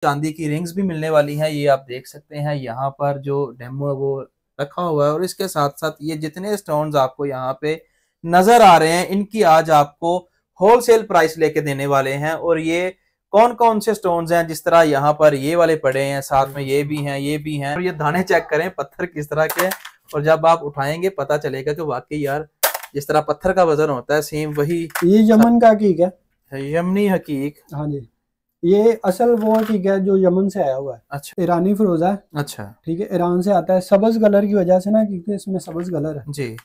चांदी की रिंग्स भी मिलने वाली हैं। ये आप देख सकते हैं यहाँ पर जो डेमो है वो रखा हुआ है, और इसके साथ साथ ये जितने स्टोन्स आपको यहाँ पे नजर आ रहे हैं इनकी आज आपको होलसेल प्राइस लेके देने वाले हैं। और ये कौन कौन से स्टोन्स हैं, जिस तरह यहाँ पर ये वाले पड़े हैं, साथ में ये भी हैं, ये भी हैं। और ये दाने चेक करें पत्थर किस तरह के हैं, और जब आप उठाएंगे पता चलेगा कि वाकई यार जिस तरह पत्थर का वजन होता है सेम वही ये यमन का हकीक है, यमनी हकीक। हाँ जी। ये असल वो हकीक है जो यमन से आया हुआ है। अच्छा, ईरानी फिरोजा है। अच्छा, ठीक है, ईरान से आता है। सब्ज कलर की वजह से ना, क्योंकि इसमें सब्ज कलर है जी।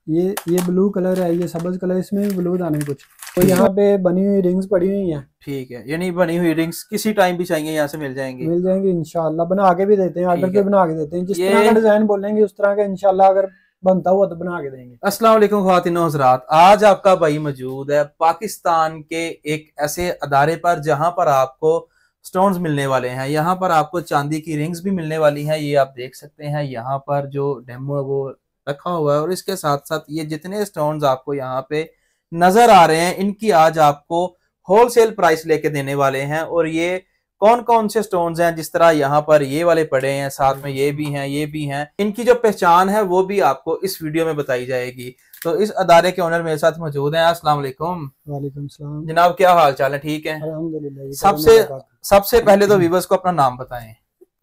ये ब्लू कलर है, ये सब्ज कलर, इसमें भी ब्लू दाने कुछ। तो यहाँ पे बनी हुई रिंग्स पड़ी हुई हैं। ठीक है, यानी बनी हुई रिंग्स किसी टाइम भी चाहिए यहाँ से मिल जाएंगी इंशाल्लाह। बना के भी देते हैं, ऑर्डर पे बना के देते हैं। जिस तरह का डिजाइन बोलेंगे उस तरह का इंशाल्लाह अगर बनता हुआ तो बना के देंगे। अस्सलाम वालेकुम ख्वातीन हज़रात, आज आपका भाई मौजूद है पाकिस्तान के एक ऐसे अदारे पर जहां पर आपको स्टोन्स मिलने वाले हैं। यहाँ पर आपको चांदी की रिंग्स भी मिलने वाली हैं। ये आप देख सकते हैं यहाँ पर जो डेमो है वो रखा हुआ है, और इसके साथ साथ ये जितने स्टोन्स आपको यहाँ पे नजर आ रहे हैं इनकी आज आपको होलसेल प्राइस लेके देने वाले हैं। और ये कौन कौन से स्टोन्स हैं, जिस तरह यहाँ पर ये वाले पड़े हैं, साथ में ये भी हैं, ये भी हैं, इनकी जो पहचान है वो भी आपको इस वीडियो में बताई जाएगी। तो इस अदारे के ओनर मेरे साथ मौजूद हैं। अस्सलाम वालेकुम। वालेकुम सलाम जनाब, क्या हाल चाल है? ठीक है, अल्हम्दुलिल्लाह। सबसे पहले तो व्यूअर्स को अपना नाम बताएं।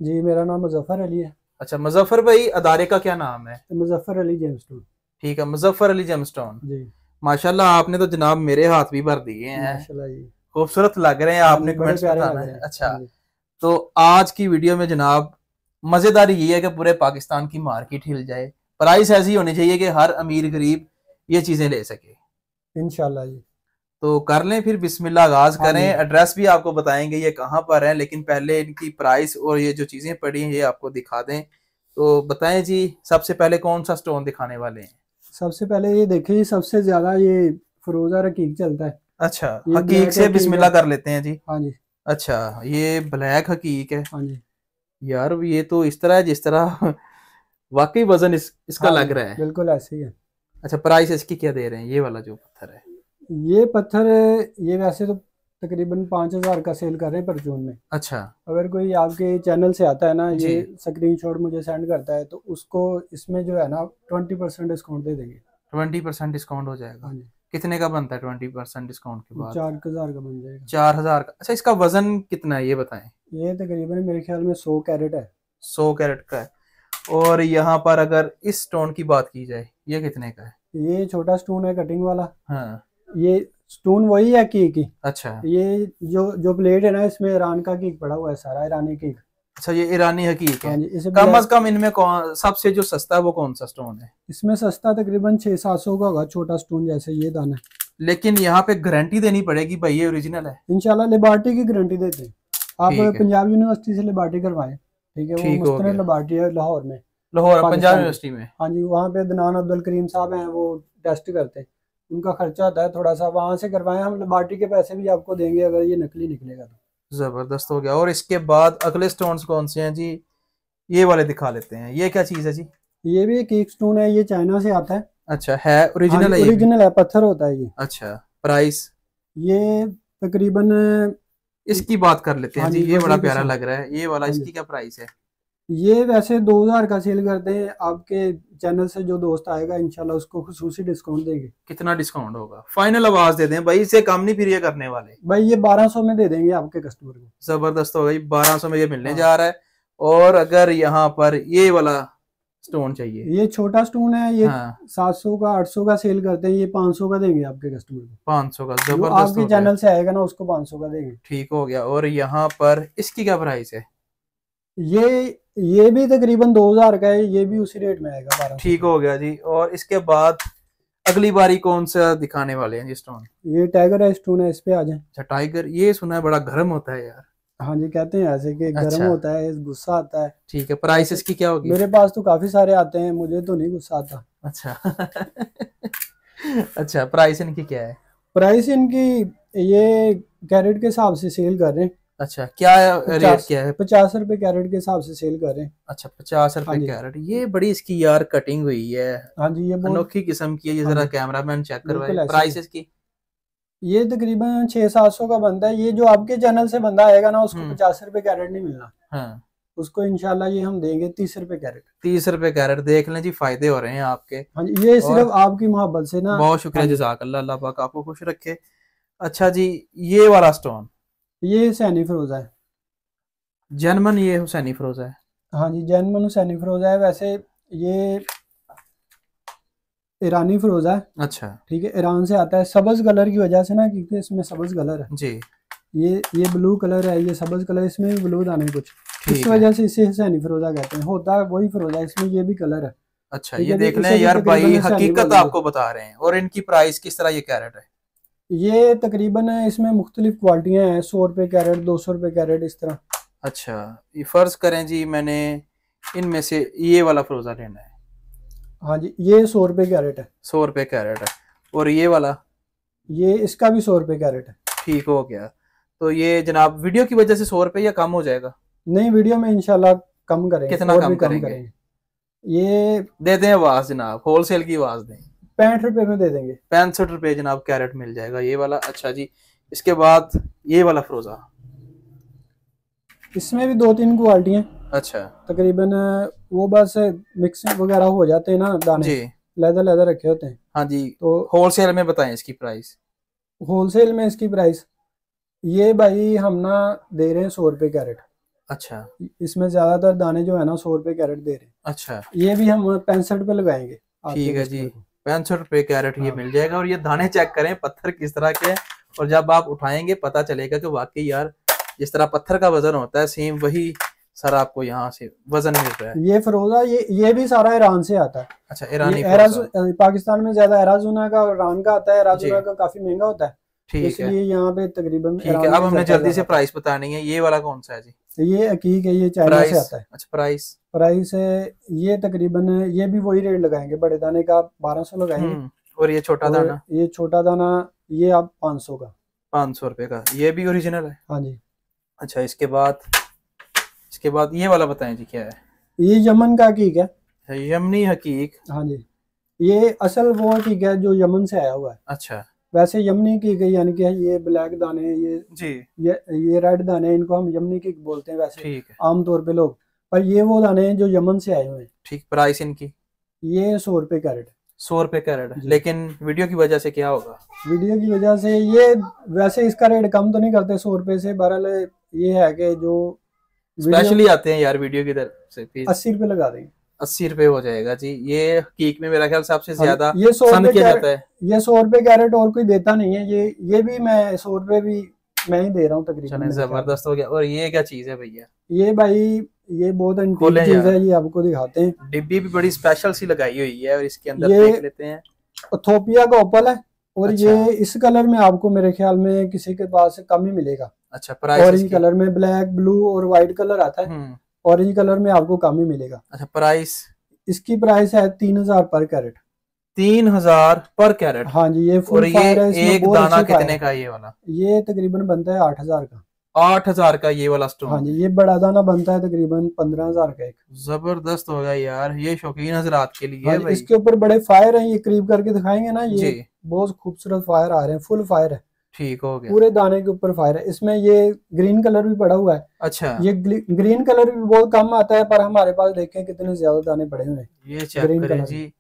जी, मेरा नाम मुजफ्फर अली है। अच्छा, मुजफ्फर भाई, अदारे का क्या नाम है? मुजफ्फर अली जेमस्टोन। ठीक है, मुजफ्फर अली जेमस्टोन जी। माशाल्लाह, आपने तो जनाब मेरे हाथ भी भर दिए हैं, माशाल्लाह जी, खूबसूरत लग रहे हैं। आपने कमेंट्स बताना है। अच्छा, तो आज की वीडियो में जनाब मजेदारी ये है कि पूरे पाकिस्तान की मार्केट हिल जाए। प्राइस ऐसी होनी चाहिए कि हर अमीर गरीब ये चीजें ले सके इंशाल्लाह जी। तो कर लें, फिर बिस्मिल्लाह आगाज करें। एड्रेस भी आपको बताएंगे ये कहाँ पर है, लेकिन पहले इनकी प्राइस और ये जो चीजें पड़ी हैं ये आपको दिखा दें। तो बताएं जी, सबसे पहले कौन सा स्टोन दिखाने वाले हैं? सबसे पहले ये देखिए, सबसे ज्यादा ये फिरोजा रकीक चलता है। अच्छा, हकीक से बिस्मिल्लाह कर लेते हैं जी। हाँ जी। अच्छा, ये ब्लैक हकीक है। हाँ जी। यार ये तो इस तरह है जिस तरह वाकई वजन इसका लग रहा है। बिल्कुल ऐसे ही है। अच्छा, प्राइस इसकी क्या दे रहे हैं? ये वाला जो पत्थर है, ये पत्थर ये वैसे तो तकरीबन 5,000 का सेल कर रहे हैं परचून में। अच्छा, अगर कोई आपके चैनल से आता है ना, ये स्क्रीनशॉट मुझे सेंड करता है तो उसको इसमें जो है ना 20% डिस्काउंट दे देंगे। 20% डिस्काउंट हो जाएगा? हाँ जी। कितने का बनता है 20% डिस्काउंट के बाद? 4,000 का बन जाएगा। 4,000 का। अच्छा, इसका वजन कितना है ये बताएं? ये तकरीबन मेरे ख्याल में 100 कैरेट है। 100 कैरेट का है। और यहाँ पर अगर इस स्टोन की बात की जाए, ये कितने का है? ये छोटा स्टोन है कटिंग वाला। हाँ, ये स्टोन वही है की। अच्छा, ये जो प्लेट है ना, इसमें ईरान का कीक पड़ा हुआ है, सारा ईरानी कीक। अच्छा, ये ईरानी हकीक है। हाँ, कम अज कम इनमें कौन सबसे जो सस्ता है वो कौन सा स्टोन है? इसमें सस्ता तकरीबन 600-700 का होगा, छोटा स्टोन जैसे ये दाना। लेकिन यहाँ पे गारंटी देनी पड़ेगी भाई ये ओरिजिनल है? इंशाल्लाह लेबार्टी की गारंटी देते हैं। आप पंजाब यूनिवर्सिटी से लेबार्टी करवाएं, ठीक है? वो मुस्तनद लेबार्टी है लाहौर में। लाहौर पंजाब यूनिवर्सिटी में? हाँ जी, वहाँ पे अदनान अब्दुल करीम साहब हैं, वो टेस्ट करते हैं। उनका खर्चा आता है थोड़ा सा, वहां से करवाएं। हम लेबार्टी के पैसे भी आपको देंगे अगर ये नकली निकलेगा तो। जबरदस्त हो गया। और इसके बाद अगले स्टोन्स कौन से हैं जी? ये वाले दिखा लेते हैं। ये क्या चीज है जी? ये भी एक केक स्टोन है, ये चाइना से आता है। अच्छा, है ओरिजिनल है? ओरिजिनल है, पत्थर होता है ये। अच्छा, प्राइस? ये तकरीबन इसकी बात कर लेते हैं जी। ये बड़ा प्यारा लग रहा है ये वाला, इसकी क्या प्राइस है? ये वैसे 2,000 का सेल करते हैं। आपके चैनल से जो दोस्त आएगा इंशाल्लाह उसको खुसूसी डिस्काउंट देंगे। कितना डिस्काउंट होगा? फाइनल आवाज दे दें भाई, इससे कम नहीं फिर ये करने वाले। भाई ये 1,200 में दे देंगे आपके कस्टमर को। जबरदस्त होगा, 1200 में ये मिलने जा रहा है। और अगर यहाँ पर ये वाला स्टोन चाहिए, ये छोटा स्टोन है, ये 700 का 800 का सेल करते हैं। ये 500 का देंगे आपके कस्टमर को। 500 का? जबरदस्त। आपके चैनल से आएगा ना उसको 500 का देंगे। ठीक हो गया। और यहाँ पर इसकी क्या प्राइस है? ये भी तकरीबन 2,000 का है, ये भी उसी रेट में आएगा 1200। ठीक हो गया जी। और इसके बाद अगली बारी कौन सा दिखाने वाले हैं जी स्टोन? ये टाइगर है स्टोन है, इस पे आ जाए। अच्छा, टाइगर। ये सुना है बड़ा गर्म होता है यार। हाँ जी, कहते हैं ऐसे कि गर्म होता है, गुस्सा आता है। ठीक है, प्राइस इसकी क्या होगी? मेरे पास तो काफी सारे आते हैं, मुझे तो नहीं गुस्सा आता। अच्छा अच्छा, प्राइस इनकी क्या है? प्राइस इनकी ये कैरेट के हिसाब से सेल कर रहे हैं। अच्छा, क्या रेट क्या है? 50 रुपए कैरेट के हिसाब से सेल कर रहे हैं। अच्छा, 50 रुपए कैरेट। ये बड़ी इसकी यार कटिंग हुई है। हाँ जी, ये अनोखी किस्म की है। ये जरा कैमरामैन चेक करवाए। प्राइस इसकी? ये तकरीबन 600-700 का बनता है। ये जो आपके चैनल से बंदा आएगा ना, उसको 50 रुपए कैरेट नहीं मिलना। हाँ, उसको इंशाल्लाह ये हम देंगे 30 रुपए कैरेट। 30 रुपए कैरेट। देख लें जी, फायदे हो रहे हैं आपके। हाँ जी, ये और सिर्फ आपकी मोहब्बत से ना। बहुत शुक्रिया, हाँ जी, जज़ाकल्लाह, अल्लाह पाक आपको खुश रखे। अच्छा जी, ये वाला स्टोन ये हुसैनी फिरोजा है। जर्मन, ये हुसैनी फिरोजा है। हाँ जी, जैनमन हुसैनी फिरोजा है। वैसे ये ईरानी फिरोजा है। अच्छा ठीक है, ईरान से आता है। सब्ज कलर की वजह से ना, क्योंकि इसमें सब्ज कलर है। जी, ये ब्लू कलर है, ये सब्ज कलर, इसमें भी ब्लू दाने कुछ, इस ठीक है। वजह से इसे हुसैनी फिरोजा कहते हैं। होता है वही फिरोजा, इसमें ये भी कलर है। अच्छा, ठीक ये है जी, देख लें इसे भी यार भाई, तकरीबन हुसैनी हकीकत बोलेंगे। आपको बता रहे हैं। और इनकी प्राइस किस तरह ये कैरेट है? ये तकरीबन इसमें मुख्तलिफ क्वालिटियाँ हैं, 100 रुपये कैरेट, 200 रुपये कैरेट, इस तरह। अच्छा, ये फर्ज करें जी, मैंने इनमें से ये वाला फिरोजा लेना है। हाँ जी, ये 100 रुपये कैरेट है। 100 रुपये कैरेट है। और ये वाला? ये इसका भी 100 रुपये कैरेट है। ठीक हो गया। तो ये जनाब वीडियो की वजह से 100 रुपये या कम हो जाएगा? नहीं, वीडियो में इंशाल्लाह कम करेंगे, कितना और कम भी कम करेंगे? करेंगे। ये दे दें आवाज जनाब, होलसेल की आवाज दें। 65 रुपये में दे देंगे। 65 रुपये जनाब कैरेट मिल जाएगा ये वाला। अच्छा जी, इसके बाद ये वाला फिरोजा। इसमें भी 2-3 क्वालिटी हैं अच्छा तकरीबन। वो बस मिक्सिंग वगैरह हो जाते हैं ना दाने, जी, लहदा लहदा रखे होते हैं। हाँ जी। तो होलसेल में बताएं इसकी प्राइस। होलसेल में इसकी प्राइस, ये भाई हम ना दे रहे हैं 100 रुपये कैरेट। अच्छा इसमें ज्यादातर दाने जो है ना 100 रुपये कैरेट दे रहे हैं। अच्छा, ये भी हम 65 रुपये लगाएंगे आपके ठीक है जी। कस्टमर को। 65 रुपये कैरेट ये हाँ। मिल जाएगा। और ये दाने चेक करें, पत्थर किस तरह के हैं। और जब आप उठाएंगे पता चलेगा कि वाकई यार, जिस तरह पत्थर का वजन होता है, सेम वही सर आपको यहाँ से वजन मिल रहा है। ये फिरोजा, ये भी सारा ईरान से आता है। अच्छा, ईरानी ये फिरोजा। पाकिस्तान में ज्यादा एराजूना का और ईरान का आता है। जी, एराजूना का काफी महंगा होता है, ठीक है इसलिए यहाँ पे तकरीबन ठीक है। ईरान अब में हमने जाता जल्दी से है। प्राइस बतानी है। ये वाला कौन सा है जी? ये हकीक है, ये चाइना से प्राइस? आता है। अच्छा, प्राइस? प्राइस है ये तकरीबन, ये भी वही रेट लगाएंगे, बड़े दाने का 1200 लगाएंगे। और ये छोटा और दाना? ये छोटा दाना ये आप 500 का। 500 रुपये का। ये भी ओरिजिनल है? हाँ जी। अच्छा, इसके बाद ये वाला बताएं जी, क्या है? ये यमन का हकीक है। यमनी हकीक? हाँ जी, ये असल वो हकीक है जो यमन से आया हुआ है। अच्छा वैसे यमनी की गई, यानी कि ये ब्लैक दाने, जी, ये रेड दाने, इनको हम यमनी की बोलते हैं वैसे ठीक है आमतौर पे लोग। पर ये वो दाने हैं जो यमन से आए हुए हैं। ठीक। प्राइस इनकी? ये 100 रुपये कैरेट है। 100 रुपये कैरेट है। जी। लेकिन वीडियो की वजह से क्या होगा? वीडियो की वजह से ये, वैसे इसका रेट कम तो नहीं करते 100 रुपये से। बहरहाल ये है कि जो वीडियो स्पेशली आते हैं यार वीडियो की तरफ से, प्लीज। 80 रुपये लगा देंगे। 80 रुपये हो जाएगा जी। ये हकीक में मेरा ख्याल से सबसे हाँ, ज्यादा ये 100 पसंद रुपये किया कैरेट, जाता है। ये 100 रुपये कैरेट और कोई देता नहीं है। ये भी मैं 100 रुपये भी मैं ही दे रहा हूँ तकरीबन। चलें, मेरे ख्याल जबरदस्त हो गया। और ये क्या चीज है भैया? में। ये भाई, ये बहुत एंटीक खोलें चीज यार। है, ये आपको दिखाते हैं। डिब्बी भी बड़ी स्पेशल सी लगाई हुई है। और इसके अंदर ये देख लेते हैं। इथोपिया का ओपल है। और अच्छा। ये इस कलर में आपको मेरे ख्याल में किसी के पास कम ही मिलेगा। अच्छा, प्राइस ऑरेंज इसकी? कलर में, ब्लैक, ब्लू और व्हाइट कलर आता है। हम्म। ऑरेंज कलर में आपको कम ही मिलेगा। अच्छा, प्राइस? इसकी प्राइस है 3000 पर कैरेट। 3000 पर कैरेट? हाँ जी, ये और फुल ये फायर है, इसमें एक बहुत दाना अच्छी फायर कितने है। का है ये वाला? ये तकरीबन बनता है 8000 का। 8000 का ये वाला हाँ स्टोन? जी, ये बड़ा दाना बनता है तकरीबन 15000 का एक। जबरदस्त हो गया यार, ये शौकीन हजरात के लिए हाँ है जी, भाई। इसके ऊपर बड़े फायर हैं, ये करीब करके दिखाएंगे ना, ये जी, बहुत खूबसूरत फायर आ रहे हैं, फुल फायर है। ठीक हो गया। पूरे दाने के ऊपर फायर है। इसमें ये ग्रीन कलर भी पड़ा हुआ है। अच्छा, ये ग्रीन कलर भी बहुत कम आता है, पर हमारे पास देखें कितने ज्यादा दाने पड़े हुए हैं ये चेक ग्रीन करें कलर जी। में।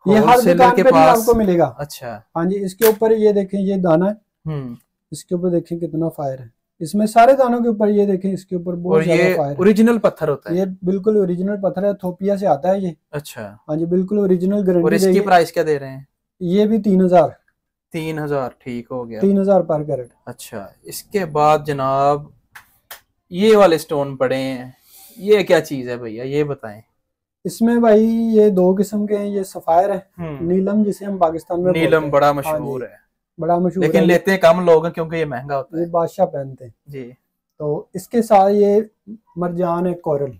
ये हर होलसेलर दुकान के पे नहीं पास। आपको मिलेगा। अच्छा। हाँ जी, इसके ऊपर ये देखें, ये दाना है, हम्म। इसके ऊपर देखें कितना फायर है। इसमें सारे दानों के ऊपर ये देखें, इसके ऊपर बहुत और ज्यादा ये फायर है। ओरिजिनल पत्थर होता है? ये बिल्कुल ओरिजिनल पत्थर है, इथोपिया से आता है ये। अच्छा। हाँ जी, बिल्कुल ओरिजिनल, और गारंटी इसकी देगी। प्राइस क्या दे रहे हैं? ये भी 3000। 3000, ठीक हो गया। 3000 पर कैरेट। अच्छा, इसके बाद जनाब ये वाले स्टोन पड़े हैं, ये क्या चीज है भैया, ये बताएं। इसमें भाई ये 2 किस्म के हैं। ये सफायर है, नीलम जिसे हम पाकिस्तान में बोलते नीलम हैं। बड़ा हाँ मशहूर जी, है। बड़ा मशहूर लेकिन है। लेते हैं कम लोग हैं क्योंकि ये महंगा होता ये है। बादशाह पहनते हैं। जी। तो इसके साथ ये मरजान है, कोरल।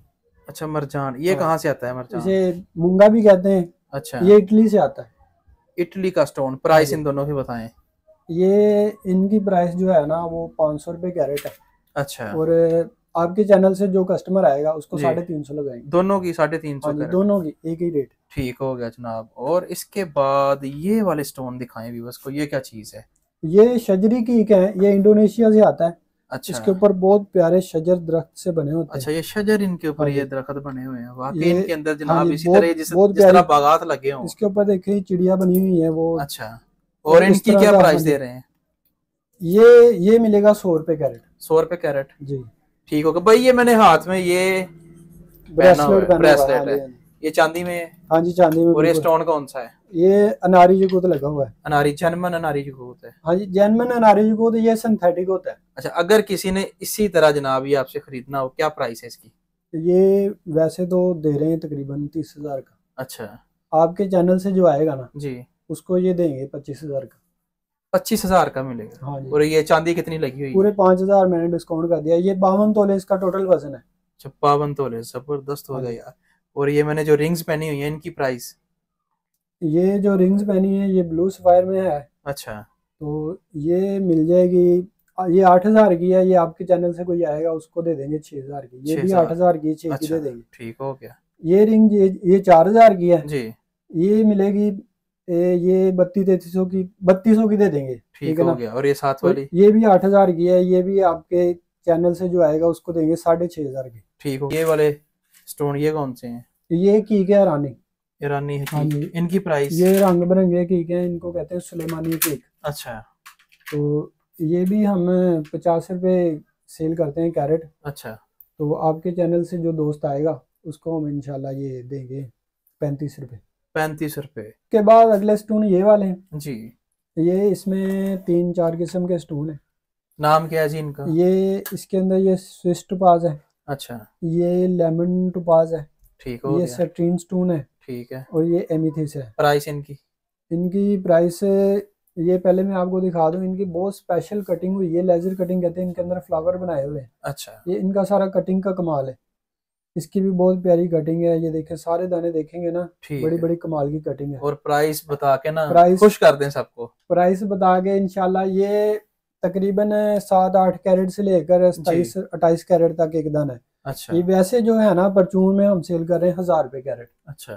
अच्छा, मरजान, ये हाँ। कहाँ से आता है मरजान? इसे मूंगा भी कहते हैं। अच्छा, ये इटली से आता है। इटली का स्टोन। प्राइस इन दोनों की बताएं। ये इनकी प्राइस जो है ना, वो 500 रुपये कैरेट है। अच्छा, और आपके चैनल से जो कस्टमर आएगा उसको जी। 350 लगाएंगे। दोनों की 350 हाँ जी, कैरेट? दोनों की एक ही रेट। ठीक हो गया जनाब। और इसके बाद ये वाले स्टोन दिखाएं व्यूअर्स को, ये क्या चीज है? ये शजरी की है, ये इंडोनेशिया से आता है। अच्छा। इसके ऊपर बहुत प्यारे शजर दरख्त से बने होते हैं। अच्छा, ये शजर इनके ऊपर हाँ ये जी, दरख्त बने हुए हैं, वाकई ये इनके अंदर हाँ जनाब जी, इसी तरह बहुत जिस बहुत जिस तरह प्यारी। बागात लगे हों। इसके ऊपर देखिए चिड़िया बनी हुई है वो। अच्छा, और और इस इनकी तरह क्या का, हाँ प्राइस जी, दे रहे हैं? ये मिलेगा 100 रुपए कैरेट। 100 रुपए कैरेट। जी, ठीक होगा भाई। ये मैंने हाथ में ये पहना हुआ ब्रेसलेट है, पहना हुआ है, हाँ ब्रेसलेट है, जी हाँ जी। ये चांदी में है। हाँ जी, चांदी में और ये बिल्कुल। स्टोन कौन सा है? ये अनारी जकूत लगा हुआ है। अनारी, जर्मन अनारी जगूत है। हाँ जी, जैनमन अनारी जकूत, ये सिंथेटिक होता है। अच्छा, अगर किसी ने इसी तरह जनाब ये आपसे खरीदना हो, क्या प्राइस है इसकी? ये वैसे तो दे रहे हैं तकरीबन 30,000 का। अच्छा आपके चैनल से जो आएगा ना, जी, उसको ये देंगे 25,000 का। 25,000 का मिलेगा। हाँ जी, और ये चांदी कितनी लगी हुई पूरे है? 5,000 मैंने डिस्काउंट कर दिया। ये 52 तोले इसका टोटल वजन है। 52 तोले, जबरदस्त हो हाँ गया जी, यार। और ये मैंने जो रिंग्स पहनी हुई है, इनकी प्राइस? ये जो रिंग्स पहनी है ये ब्लू सफायर में है। अच्छा। तो ये मिल जाएगी, ये 8,000 की है। ये आपके चैनल से कोई आएगा उसको दे देंगे 6,000 की। ये भी 6,000। 8,000 की, 6 की अच्छा, दे देंगे। ठीक हो गया ये रिंग ये 4,000 की है। जी। ये मिलेगी ये 32-33 की, 3200 की दे देंगे, ठीक ठीक है हो ना। गया। और ये साथ और वाली? ये भी 8,000 की है। ये भी आपके चैनल से जो आएगा उसको देंगे 6,500 की। ठीक हो। ये वाले स्टोन ये कौन से हैं? ये कीक है रानी। ईरानी है हाँ की? जी, इनकी प्राइस? ये रंग बिरंगे कीक हैं, इनको कहते हैं सुलेमानी कीक। अच्छा। तो ये भी हम 50 रुपए सेल करते हैं कैरेट। अच्छा, तो आपके चैनल से जो दोस्त आएगा उसको हम इंशाल्लाह ये देंगे 35 रुपए। 35 रुपए। के बाद अगले स्टून ये वाले हैं। जी। ये इसमें 3-4 किस्म के स्टून हैं। नाम क्या है जी इनका? ये इसके अंदर ये स्विस टोपाज है, अच्छा, ये लेमन टोपाज है, ठीक हो ये गया। सेट्रीन स्टोन है, ठीक है। और ये एमीथिस है। प्राइस इनकी? इनकी प्राइस, ये पहले मैं आपको दिखा दूं, इनकी बहुत स्पेशल कटिंग हुई है, लेजर कटिंग कहते हैं। इनके अंदर फ्लावर बनाए हुए हैं। अच्छा, ये इनका सारा कटिंग का कमाल है। इसकी भी बहुत प्यारी कटिंग है। ये देखें, सारे दाने देखेंगे ना, ठीक बड़ी है। बड़ी कमाल की कटिंग है। और प्राइस बता के ना प्राइस खुश कर दें सबको। प्राइस बता के इंशाल्लाह, ये तकरीबन 7-8 कैरेट से लेकर जी। 27-28 कैरेट तक एक दाना है। अच्छा। ये वैसे जो है ना, परचून में हम सेल कर रहे हैं 1,000 रुपए कैरेट। अच्छा,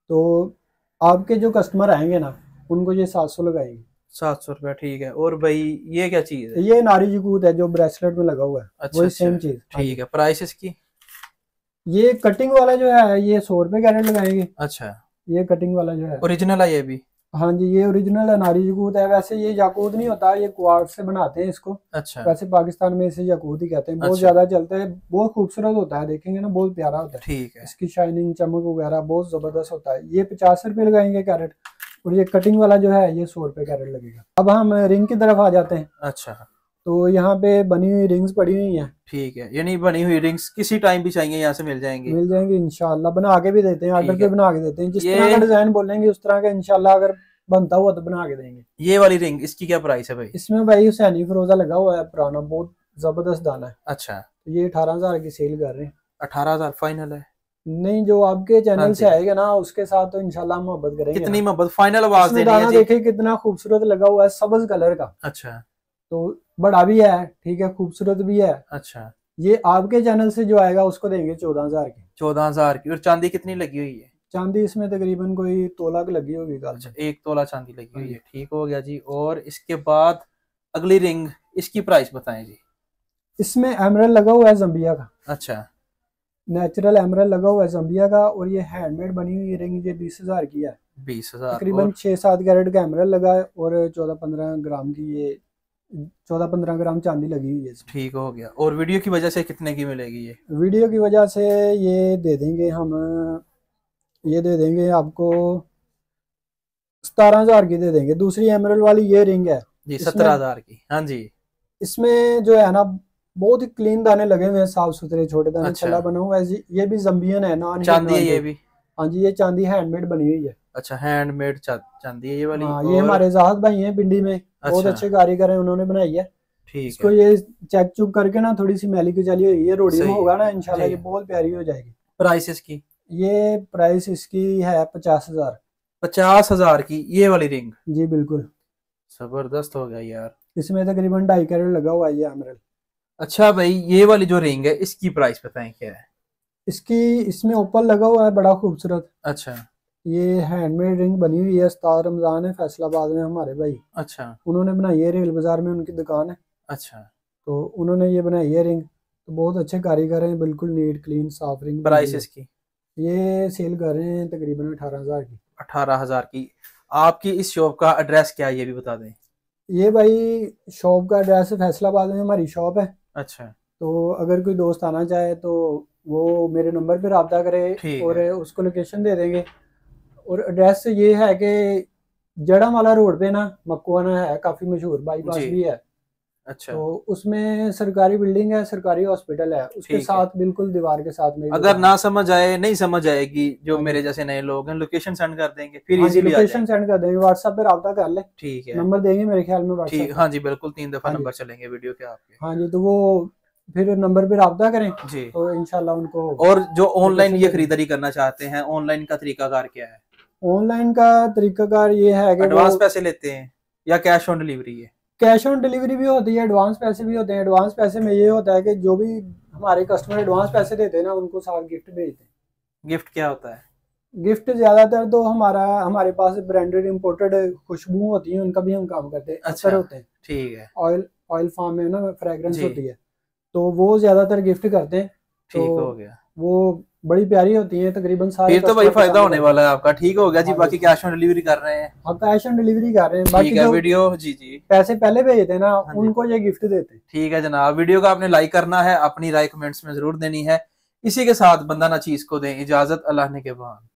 तो आपके जो कस्टमर आएंगे ना, उनको ये 700 लगाएंगे। 700 रुपया। ठीक है। और भाई ये क्या चीज है? ये नारी जकूत है जो ब्रेसलेट में लगा हुआ है। अच्छा वही अच्छा, सेम चीज। हाँ जी। ठीक है। प्राइस इसकी? ये कटिंग वाला जो है ये 100 रुपए कैरेट लगाएंगे। अच्छा, ये कटिंग वाला जो है, ओरिजिनल है ये भी? हाँ जी, ये ओरिजिनल अनारी याकूत है। वैसे ये याकूत नहीं होता, ये क्वार्ट्ज से बनाते हैं इसको। अच्छा वैसे पाकिस्तान में इसे याकूत ही कहते हैं। बहुत अच्छा, ज्यादा चलता है, बहुत खूबसूरत होता है, देखेंगे ना बहुत प्यारा होता है। ठीक है। इसकी शाइनिंग, चमक वगैरह बहुत जबरदस्त होता है। ये 50 रुपए लगाएंगे कैरेट। और ये कटिंग वाला जो है ये 100 रुपए कैरेट लगेगा। अब हम रिंग की तरफ आ जाते हैं। अच्छा, तो यहाँ पे बनी हुई रिंग्स पड़ी हुई हैं। ठीक है। यानी बनी हुई रिंग्स किसी टाइम भी चाहिए यहाँ से मिल जाएंगी? मिल जाएंगे इंशाल्लाह, बना के भी देते हैं, ऑर्डर ठीक पे है। बना के देते हैं। जिस ये तरह का डिजाइन बोलेंगे उस तरह का इंशाल्लाह, अगर बनता हुआ तो बना के देंगे। ये वाली रिंग इसकी क्या प्राइस है भाई? इसमें भाई हुसैनी फिरोजा लगा हुआ है पुराना, बहुत जबरदस्त दाना है। अच्छा, तो ये 18,000 की सेल कर रहे हैं। 18,000 फाइनल है? नहीं, जो आपके हाँ चैनल से जी। आएगा ना उसके साथ तो इंशाल्लाह मोहब्बत करेंगे कितनी ना। मोहब्बत, फाइनल आवाज इसमें देनी है दाना जी। देखे कितना खूबसूरत लगा हुआ है, सब्ज कलर का। अच्छा तो बड़ा भी है, ठीक है, खूबसूरत भी है। अच्छा, ये आपके चैनल से जो आएगा उसको देंगे 14,000 की। 14,000 की। और चांदी कितनी लगी हुई है? चांदी इसमें तकरीबन कोई तोला की लगी होगी कल अच्छा, से। 1 तोला चांदी लगी हुई है। ठीक हो गया जी। और इसके बाद अगली रिंग, इसकी प्राइस बताएं जी। इसमें एमरल्ड लगा हुआ है जम्बिया का, अच्छा, नेचुरल एमरल्ड लगा हुआ है जम्बिया का। और ये हैंडमेड बनी हुई रिंग, ये 20,000 की है। 20,000। तकरीबन और 6-7 कैरेट का एमरल्ड लगा है, और 14-15 ग्राम की ये 14-15 ग्राम चांदी लगी हुई है इसमें। ठीक हो गया। और वीडियो की वजह से कितने की मिलेगी ये? वीडियो की वजह से ये दे देंगे हम, ये दे देंगे आपको 17,000 की दे देंगे। दूसरी एमरल्ड वाली ये रिंग है। जी, इसमें 17,000 की। हाँ जी। इसमें जो है ना, बहुत ही क्लीन दाने लगे हुए हैं, साफ सुथरे छोटे दाने, अच्छा, छल्ला बना हुआ है। ये भी जम्बियन है, नॉन चांदी है ये भी? हाँ जी, ये चांदी हैंडमेड बनी हुई है। अच्छा, हैंडमेड चांदी है ये वाली। हाँ, ये और हमारे जाहद भाई हैं पिंडी में, बहुत अच्छा, अच्छे कारीगर हैं, उन्होंने बनाई है। ठीक इसको है। ये चेक चुक करके ना, थोड़ी सी मैली की चली हुई है, रोड़ी में सही होगा है ना इंशाल्लाह, जी। ये बहुत प्यारी हो जाएगी। प्राइस इसकी? ये प्राइस इसकी है 50,000। 50,000 की ये वाली रिंग? जी बिल्कुल। जबरदस्त हो गया यार। इसमें तकरीबन 2.5 कैरेट लगा हुआ है ये एमरल्ड। अच्छा भाई, ये वाली जो रिंग है इसकी प्राइस बताएं क्या है? इसकी, इसमें ओपल लगा हुआ है बड़ा खूबसूरत। अच्छा, ये हैंडमेड रिंग बनी हुई है, उस्ताद रमजान है फैसलाबाद में हमारे भाई, अच्छा उन्होंने बनाई है, रेल बाजार में उनकी दुकान है। अच्छा। तो उन्होंने ये बनाई है रिंग, तो बहुत अच्छे कारीगर हैं, बिल्कुल नीट क्लीन साफ रिंग बन रही प्राइस है। इसकी? ये सेल कर रहे हैं तकरीबन 18,000 की। 18,000 की। आपकी इस शॉप का एड्रेस क्या है ये भी बता दें। ये भाई शॉप का एड्रेस फैसलाबाद में हमारी शॉप है। अच्छा तो अगर कोई दोस्त आना चाहे तो वो मेरे नंबर पे रब्ता करे ठीक और है। उसको लोकेशन दे देंगे। और एड्रेस ये है कि जड़ा माला रोड पे ना मकवाना है, काफ़ी मशहूर बाईपास जी। भी है। अच्छा तो उसमें सरकारी बिल्डिंग है, सरकारी हॉस्पिटल है, उसके ठीक है। साथ बिल्कुल दीवार के साथ मेरी अगर दुकान ना है। समझ आए, नहीं समझ आएगी, जो हाँ मेरे जी। जैसे नए लोग हैं, लोकेशन सेंड कर देंगे फिर हाँ जी, इजीली आ लोकेशन जाएंगे। सेंड कर देंगे, व्हाट्सएप पे रब्ता कर ले। ठीक है। नंबर देंगे मेरे ख्याल में व्हाट्सएप ठीक, पे। हाँ जी बिल्कुल, 3 दफा हाँ जी। नंबर चलेंगे वीडियो के आपके। हाँ जी, तो वो फिर नंबर पे रब्ता करें जी। तो इंशाल्लाह उनको और जो ऑनलाइन लोकेशन ये दे देंगे। खरीदारी करना चाहते हैं, ऑनलाइन का तरीकाकार क्या है? ऑनलाइन का तरीकाकार ये है कि वो एडवांस पैसे लेते हैं या कैश ऑन डिलीवरी है? कैश ऑन डिलीवरी भी होती है, एडवांस पैसे भी होते हैं। एडवांस पैसे में ये होता है कि जो भी हमारे कस्टमर एडवांस पैसे देते हैं ना, उनको साथ गिफ्ट भेजते हैं। गिफ्ट क्या होता है? गिफ्ट ज्यादातर तो हमारे पास ब्रांडेड इंपोर्टेड खुशबू होती है, उनका भी हम काम करते हैं, अतर अच्छा होते हैं। ठीक है। ऑयल ऑयल फार्म में ना फ्रेग्रेंस जी होती है, तो वो ज्यादातर गिफ्ट करते हैं। तो ठीक हो गया। वो बड़ी प्यारी होती है, तकरीबन सारे फिर तो भाई कस्टमर फायदा पसंद होने करते वाला है आपका। ठीक हो गया जी। हैं। हाँ जी, बाकी कैश ऑन डिलीवरी कर रहे हैं? हाँ कैश ऑन डिलीवरी कर रहे हैं। ठीक बाकी है। जो वीडियो जी जी। पैसे पहले भेजते हैं ना, हाँ जी उनको ये गिफ्ट देते हैं। ठीक है जनाब। वीडियो का आपने लाइक करना है, अपनी राय कमेंट्स में जरूर देनी है। इसी के साथ बंदा ना चीज को दें इजाजत, अल्लाह ने के बाद।